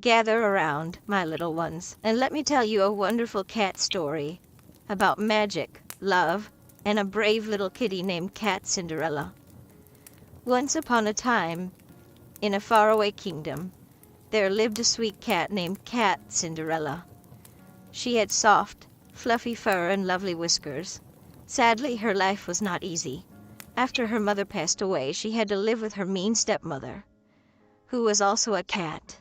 Gather around, my little ones, and let me tell you a wonderful cat story about magic, love, and a brave little kitty named Cat Cinderella. Once upon a time, in a faraway kingdom, there lived a sweet cat named Cat Cinderella. She had soft, fluffy fur and lovely whiskers. Sadly, her life was not easy. After her mother passed away, she had to live with her mean stepmother, who was also a cat.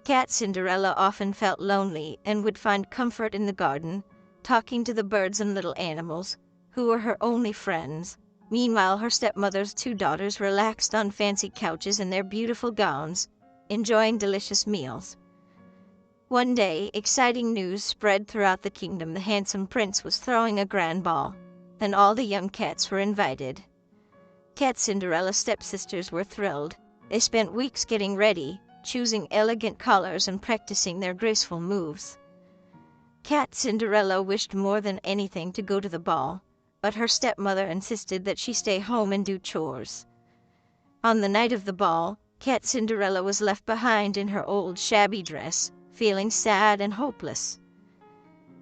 Cat Cinderella often felt lonely and would find comfort in the garden, talking to the birds and little animals, who were her only friends. Meanwhile, her stepmother's two daughters relaxed on fancy couches in their beautiful gowns, enjoying delicious meals. One day, exciting news spread throughout the kingdom. The handsome prince was throwing a grand ball, and all the young cats were invited. Cat Cinderella's stepsisters were thrilled. They spent weeks getting ready, choosing elegant colors and practicing their graceful moves. Cat Cinderella wished more than anything to go to the ball, but her stepmother insisted that she stay home and do chores. On the night of the ball, Cat Cinderella was left behind in her old shabby dress, feeling sad and hopeless.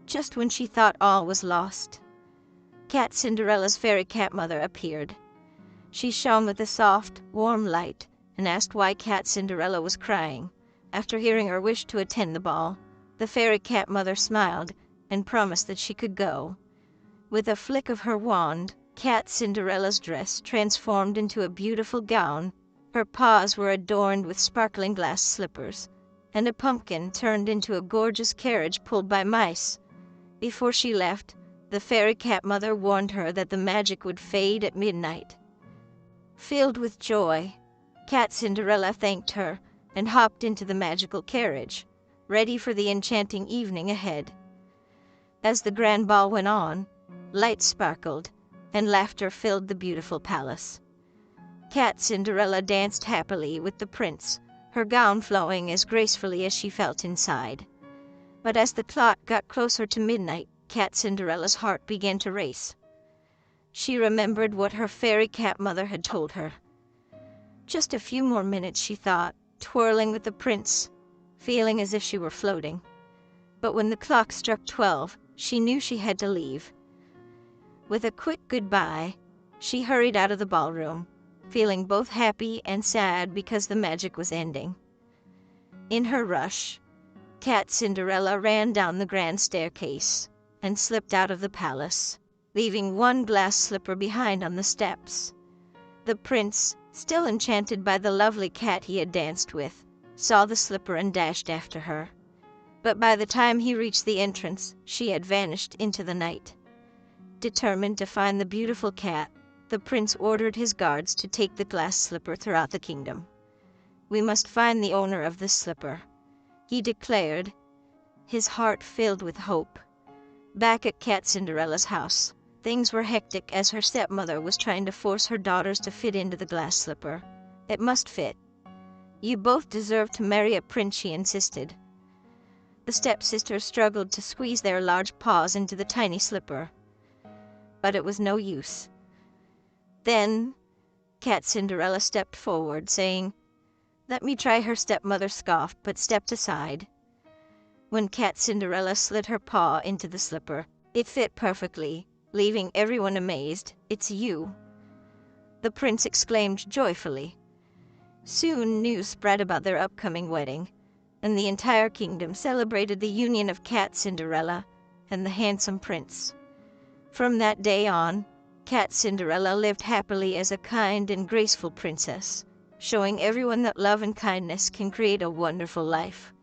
Just when she thought all was lost, Cat Cinderella's fairy cat mother appeared. She shone with a soft, warm light and asked why Cat Cinderella was crying. After hearing her wish to attend the ball, the fairy cat mother smiled and promised that she could go. With a flick of her wand, Cat Cinderella's dress transformed into a beautiful gown. Her paws were adorned with sparkling glass slippers, and a pumpkin turned into a gorgeous carriage pulled by mice. Before she left, the fairy cat mother warned her that the magic would fade at midnight. Filled with joy, Cat Cinderella thanked her and hopped into the magical carriage, ready for the enchanting evening ahead. As the grand ball went on, lights sparkled and laughter filled the beautiful palace. Cat Cinderella danced happily with the prince, her gown flowing as gracefully as she felt inside. But as the clock got closer to midnight, Cat Cinderella's heart began to race. She remembered what her fairy cat mother had told her. Just a few more minutes, she thought, twirling with the prince, feeling as if she were floating. But when the clock struck 12, she knew she had to leave. With a quick goodbye, she hurried out of the ballroom, feeling both happy and sad because the magic was ending. In her rush, Cat Cinderella ran down the grand staircase and slipped out of the palace, leaving one glass slipper behind on the steps. The prince, still enchanted by the lovely cat he had danced with, saw the slipper and dashed after her. But by the time he reached the entrance, she had vanished into the night. Determined to find the beautiful cat, the prince ordered his guards to take the glass slipper throughout the kingdom. "We must find the owner of this slipper," he declared, his heart filled with hope. Back at Cat Cinderella's house, things were hectic as her stepmother was trying to force her daughters to fit into the glass slipper. "It must fit. You both deserve to marry a prince," she insisted. The stepsisters struggled to squeeze their large paws into the tiny slipper, but it was no use. Then Cat Cinderella stepped forward, saying, "Let me try." Her stepmother scoffed, but stepped aside. When Cat Cinderella slid her paw into the slipper, it fit perfectly, leaving everyone amazed. "It's you!" the prince exclaimed joyfully. Soon news spread about their upcoming wedding, and the entire kingdom celebrated the union of Cat Cinderella and the handsome prince. From that day on, Cat Cinderella lived happily as a kind and graceful princess, showing everyone that love and kindness can create a wonderful life.